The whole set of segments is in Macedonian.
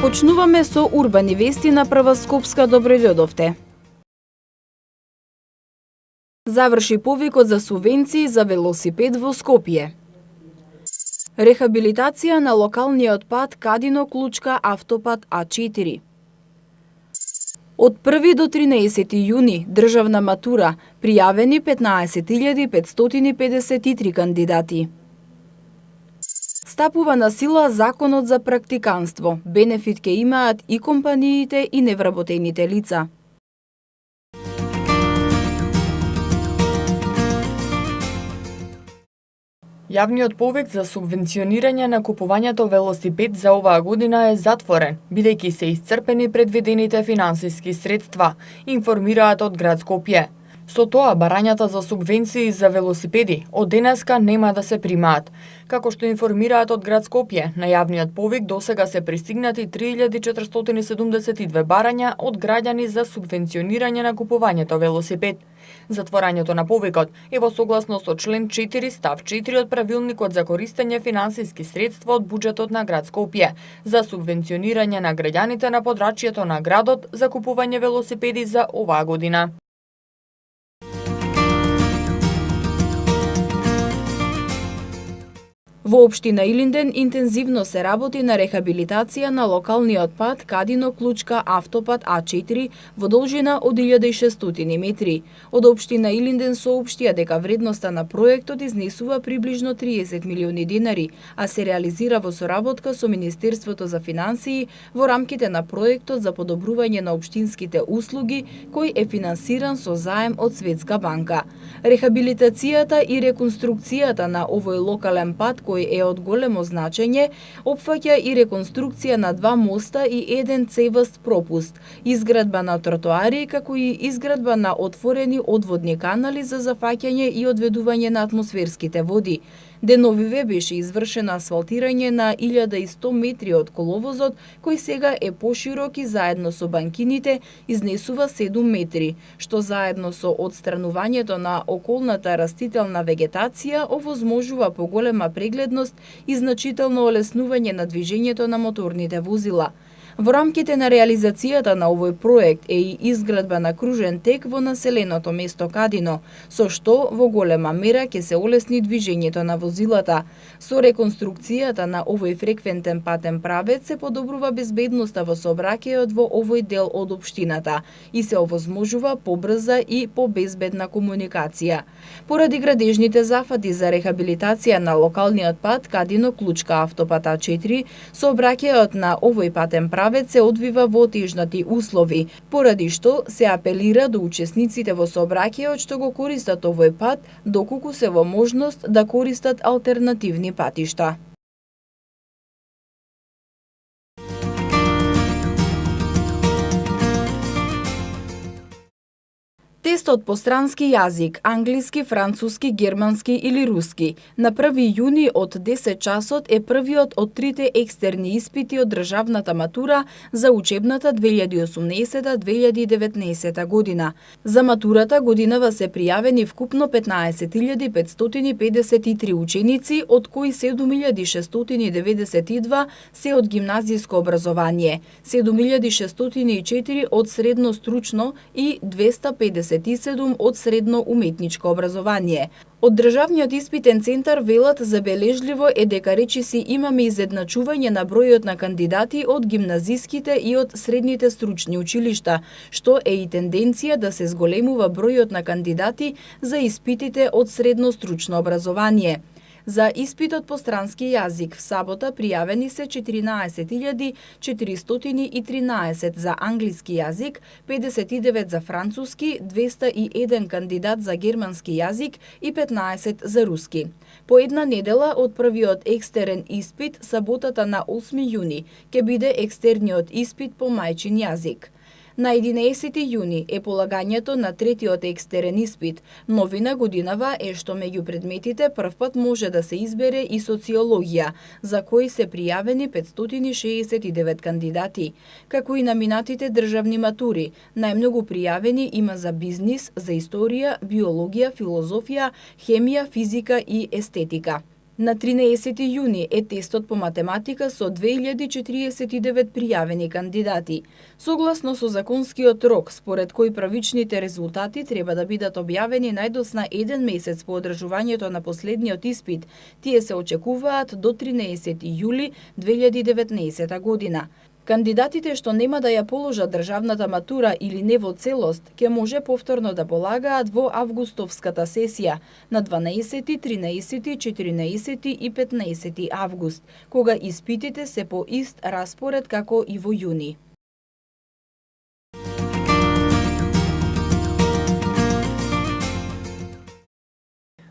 Почнуваме со урбани вести на Прва Скопска. Добро дојдовте. Заврши повикот за субвенции за велосипед во Скопје. Рехабилитација на локалниот пат Кадино Клучка автопат А4. Од 1 до 13 јуни државна матура, пријавени 15.553 кандидати. Стапува на сила законот за практиканство. Бенефит ке имаат и компаниите и невработените лица. Јавниот повик за субвенционирање на купувањето велосипед за оваа година е затворен, бидејќи се исцрпени предвидените финансиски средства, информираат од град Скопје. Со тоа, барањата за субвенции за велосипеди од денеска нема да се примаат. Како што информираат од град Скопје, на јавниот повик досега се пристигнати 3472 барања од граѓани за субвенционирање на купувањето велосипед. Затворањето на повикот е во согласност со член 4 став 4 од правилникот за користење финансиски средства од буџетот на град Скопје за субвенционирање на граѓаните на подрачјето на градот за купување велосипеди за оваа година. Во општина Илинден интензивно се работи на рехабилитација на локалниот пат Кадино Клучка автопат А4 во должина од 1600 метри. Од општина Илинден соопштија дека вредноста на проектот изнесува приближно 30 милиони денари, а се реализира во соработка со Министерството за финансии во рамките на проектот за подобрување на општинските услуги, кој е финансиран со заем од Светска банка. Рехабилитацијата и реконструкцијата на овој локален пат кој е од големо значење, опфаќа и реконструкција на 2 моста и 1 цеваст пропуст, изградба на тротоари, како и изградба на отворени одводни канали за зафаќање и одведување на атмосферските води. Деновиве беше извршено асфалтирање на 1100 метри од коловозот, кој сега е поширок и заедно со банкините изнесува 7 метри, што заедно со одстранувањето на околната растителна вегетација овозможува поголема прегледност и значително олеснување на движењето на моторните возила. Во рамките на реализацијата на овој проект е и изградба на кружен тек во населеното место Кадино, со што во голема мера ќе се олесни движењето на возилата. Со реконструкцијата на овој фреквентен патен правец се подобрува безбедноста во сообраќајот во овој дел од општината и се овозможува побрза и побезбедна комуникација. Поради градежните зафати за рехабилитација на локалниот пат Кадино Клучка автопат А4, сообраќајот на овој патен правец се одвива во отежнати услови, поради што се апелира до учесниците во сообраќајот што го користат овој пат, доколку се во можност да користат алтернативни патишта. Тестот по странски јазик, англиски, француски, германски или руски, на 1 јуни од 10 часот е првиот од трите екстерни испити од државната матура за учебната 2018-2019 година. За матурата годинава се пријавени вкупно 15.553 ученици, од кои 7.692 се од гимназиско образование, 7.604 од средно стручно и 257 од средно уметничко образование. Од Државниот испитен центар велат забележливо е дека речиси имаме изедначување на бројот на кандидати од гимназиските и од средните стручни училишта, што е и тенденција да се зголемува бројот на кандидати за испитите од средно стручно образование. За испитот по странски јазик в сабота пријавени се 14.413 за англиски јазик, 59 за француски, 201 кандидат за германски јазик и 15 за руски. По една недела од првиот екстерен испит, саботата на 8 јуни, ќе биде екстерниот испит по мајчин јазик. На 11 јуни е полагањето на третиот екстерен испит. Новина годинава е што меѓу предметите првпат може да се избере и социологија, за кој се пријавени 569 кандидати. Како и на минатите државни матури, најмногу пријавени има за бизнис, за историја, биологија, филозофија, хемија, физика и естетика. На 13 јуни е тестот по математика со 2049 пријавени кандидати. Согласно со законскиот рок, според кој правичните резултати треба да бидат објавени најдосна 1 месец по одржувањето на последниот испит, тие се очекуваат до 13 јули 2019 година. Кандидатите што нема да ја положат државната матура или не во целост, ќе може повторно да полагаат во августовската сесија на 12, 13, 14 и 15 август, кога испитите се по ист распоред како и во јуни.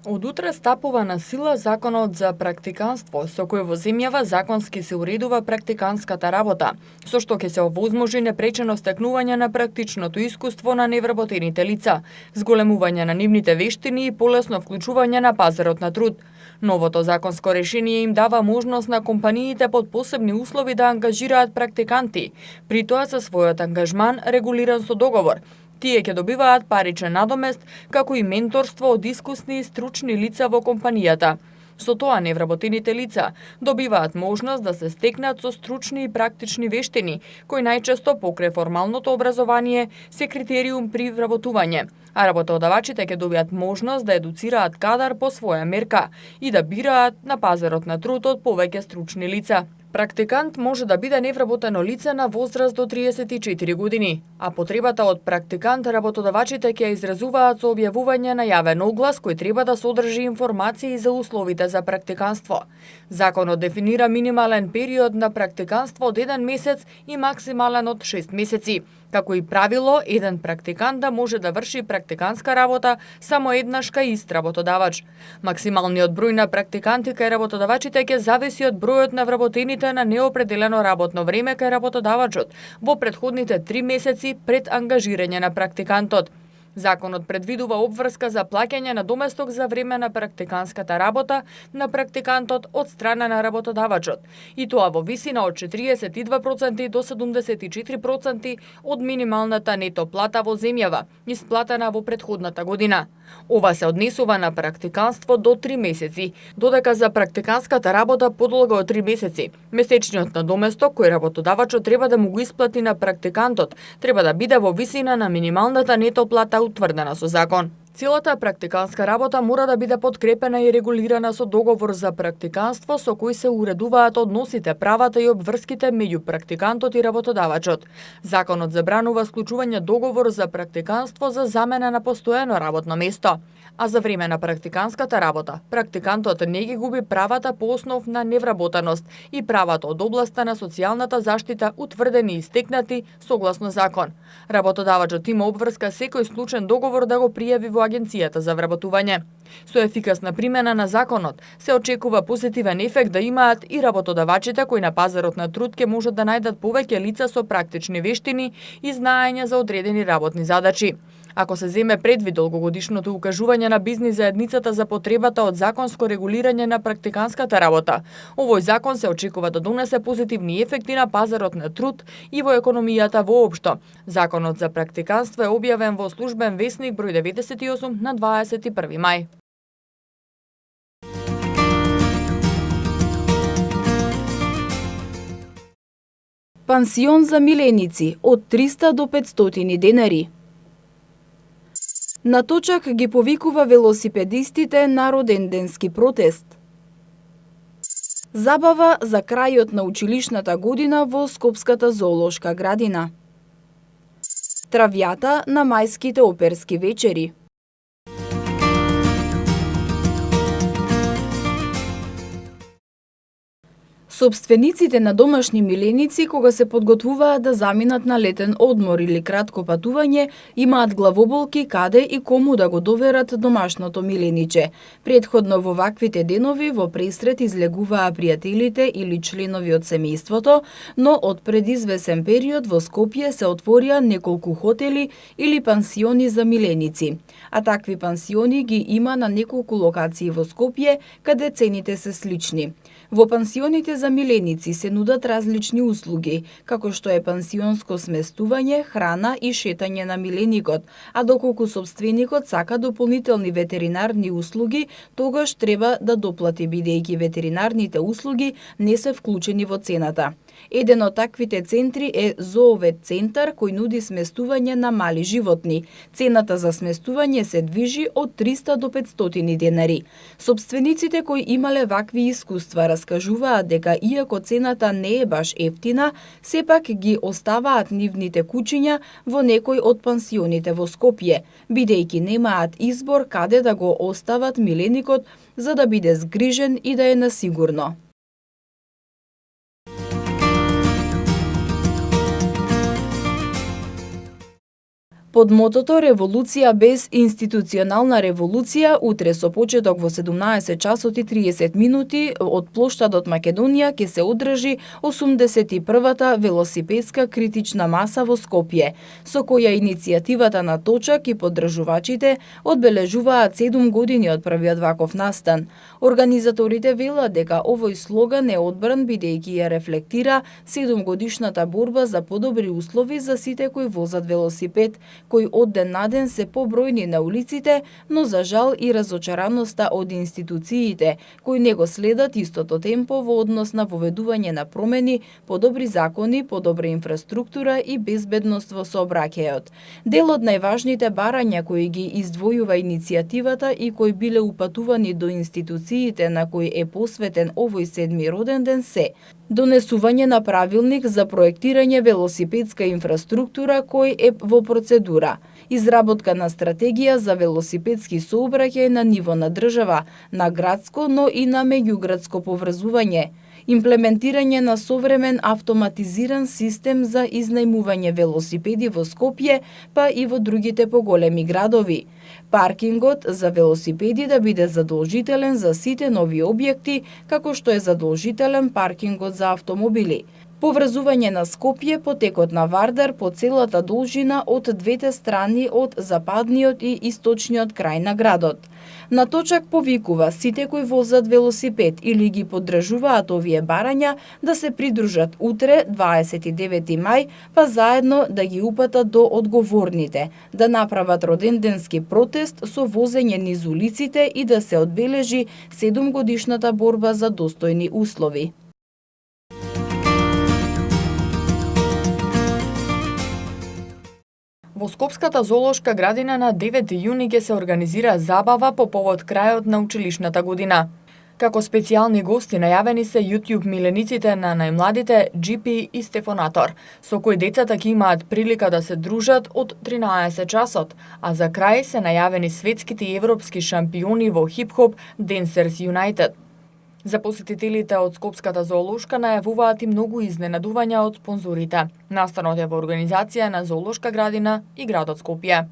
Од утре стапува на сила законот за практиканство, со кој во земјава законски се уредува практиканската работа, со што ќе се овозможи непречено стекнување на практичното искуство на невработените лица, зголемување на нивните вештини и полесно вклучување на пазарот на труд. Новото законско решение им дава можност на компаниите под посебни услови да ангажираат практиканти, при тоа за својот ангажман регулиран со договор. Тие ќе добиваат паричен надомест, како и менторство од искусни и стручни лица во компанијата. Со тоа невработените лица добиваат можност да се стекнат со стручни и практични вештини, кои најчесто покрај формалното образование се критериум при вработување, а работодавачите ќе добијат можност да едуцираат кадар по своја мерка и да бираат на пазарот на труд од повеќе стручни лица. Практикант може да биде невработено лице на возраст до 34 години, а потребата од практикант работодавачите ќе изразуваат со објавување на јавен оглас кој треба да содржи информации за условите за практиканство. Законот дефинира минимален период на практиканство од 1 месец и максимален од 6 месеци. Како и правило, еден практикант да може да врши практиканска работа само еднаш кај ист работодавач. Максималниот број на практиканти кај работодавачите ќе зависи од бројот на вработените на неопределено работно време кај работодавачот во претходните 3 месеци пред ангажирање на практикантот. Законот предвидува обврска за плаќање на доместок за време на практиканската работа на практикантот од страна на работодавачот, и тоа во висина од 42% до 74% од минималната нето плата во земјава, исплатена во претходната година. Ова се однесува на практиканство до 3 месеци, додека за практиканската работа подолга од 3 месеци, месечниот надоместок кој работодавачот треба да му го исплати на практикантот треба да биде во висина на минималната нето плата утврдена со закон. Целата практиканска работа мора да биде подкрепена и регулирана со договор за практиканство со кој се уредуваат односите, правата и обврските меѓу практикантот и работодавачот. Законот забранува склучување договор за практиканство за замена на постојано работно место. А за време на практиканската работа, практикантот не ги губи правата по основ на невработеност и правата од областа на социјалната заштита утврдени и стекнати согласно закон. Работодавачот има обврска секој склучен договор да го пријави во Агенцијата за вработување. Со ефикасна примена на законот се очекува позитивен ефект да имаат и работодавачите кои на пазарот на труд ќе можат да најдат повеќе лица со практични вештини и знаење за одредени работни задачи. Ако се земе предвид долгогодишното укажување на бизнис заедницата за потребата од законско регулирање на практиканската работа, овој закон се очекува да донесе позитивни ефекти на пазарот на труд и во економијата воопшто. Законот за практиканство е објавен во Службен весник број 98 на 21 мај. Пансион за миленици од 300 до 500 денари. На точак ги повикува велосипедистите на роденденски протест. Забава за крајот на училишната година во Скопската зоолошка градина. Травјата на мајските оперски вечери. Собствениците на домашни миленици кога се подготвуваат да заминат на летен одмор или кратко патување, имаат главоболки каде и кому да го доверат домашното милениче. Претходно во ваквите денови во пресрет излегуваа пријателите или членови од семејството, но од предизвесен период во Скопје се отворија неколку хотели или пансиони за миленици. А такви пансиони ги има на неколку локации во Скопје, каде цените се слични. Во пансионите за миленици се нудат различни услуги, како што е пансионско сместување, храна и шетање на миленикот, а доколку сопственикот сака дополнителни ветеринарни услуги, тогаш треба да доплати бидејќи ветеринарните услуги не се вклучени во цената. Еден од таквите центри е Зоовет центар кој нуди сместување на мали животни. Цената за сместување се движи од 300 до 500 денари. Сопствениците кои имале вакви искуства раскажуваат дека иако цената не е баш ефтина, сепак ги оставаат нивните куќиња во некој од пансионите во Скопје, бидејќи немаат избор каде да го остават миленикот за да биде згрижен и да е на сигурно. Под мотото Револуција без институционална револуција, утре со почеток во 17 часот и 30 минути од плоштадот Македонија ќе се одржи 81-та велосипедска критична маса во Скопје, со која иницијативата на Точак и поддржувачите одбележуваат 7 години од првиот ваков настан. Организаторите велат дека овој слоган е одбран бидејќи ја рефлектира 7-годишната борба за подобри услови за сите кои возат велосипед, кои од ден на ден се побројни на улиците, но за жал и разочараноста од институциите, кои не го следат истото темпо во однос на воведување на промени, подобри закони, подобра инфраструктура и безбедност во сообраќајот. Дел од најважните барања кои ги издвојува иницијативата и кои биле упатувани до институциите на кои е посветен овој 7-ми роден ден се: донесување на правилник за проектирање велосипедска инфраструктура кој е во процедура, изработка на стратегија за велосипедски сообраќај на ниво на држава, на градско, но и на меѓуградско поврзување, имплементирање на современ автоматизиран систем за изнајмување велосипеди во Скопје, па и во другите поголеми градови. Паркингот за велосипеди да биде задолжителен за сите нови објекти, како што е задолжителен паркингот за автомобили. Поврзување на Скопје по текот на Вардар по целата должина од двете страни од западниот и источниот крај на градот. На Точак повикува сите кои возат велосипед или ги поддржуваат овие барања да се придружат утре, 29 мај, па заедно да ги упатат до одговорните, да направат роденденски протест со возење низ улиците и да се одбележи 7-годишната борба за достојни услови. Во Скопската зоолошка градина на 9 јуни ќе се организира забава по повод крајот на училишната година. Како специјални гости најавени се YouTube милениците на најмладите GP и Стефонатор, со кои децата ќе имаат прилика да се дружат од 13 часот, а за крај се најавени светските и европски шампиони во хип-хоп Dancers United. За посетителите од Скопската зоолошка најавуваат и многу изненадувања од спонзорите. Настанот е во организација на Зоолошка градина и градот Скопје.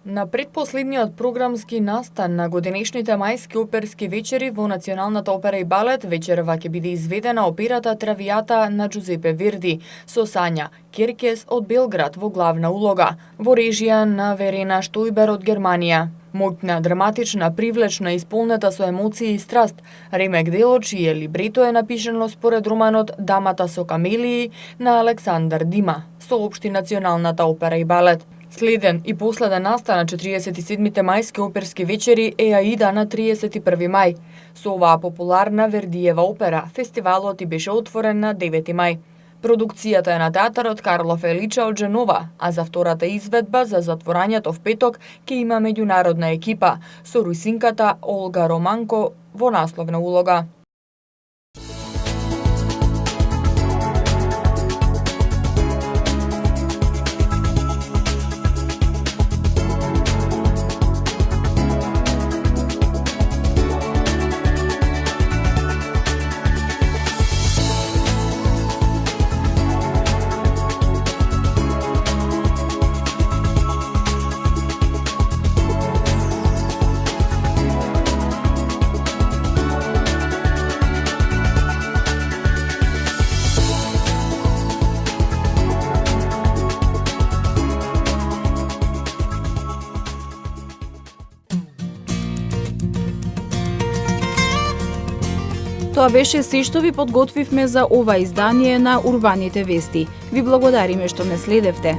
На предпоследниот програмски настан на годинешните мајски оперски вечери во Националната опера и балет вечерва ќе биде изведена операта Травијата на Джузепе Верди со Сања Керкес од Белград во главна улога, во режија на Верена Штојбер од Германија. Моќна, драматична, привлечна, исполнета со емоции и страст, ремек дело чие либрето е напишано според романот Дамата со камелии на Александар Дима, соопшти Националната опера и балет. Следен и последен настан на 47-те мајски оперски вечери е Аида на 31 мај. Со оваа популарна Вердиева опера, фестивалот и беше отворен на 9 мај. Продукцијата е на театарот Карло Феличе од Женова, а за втората изведба за затворањето в петок ќе има меѓународна екипа со русинката Олга Романко во насловна улога. Тоа беше се што ви подготвивме за ова издание на Урбаните вести. Ви благодариме што не следевте.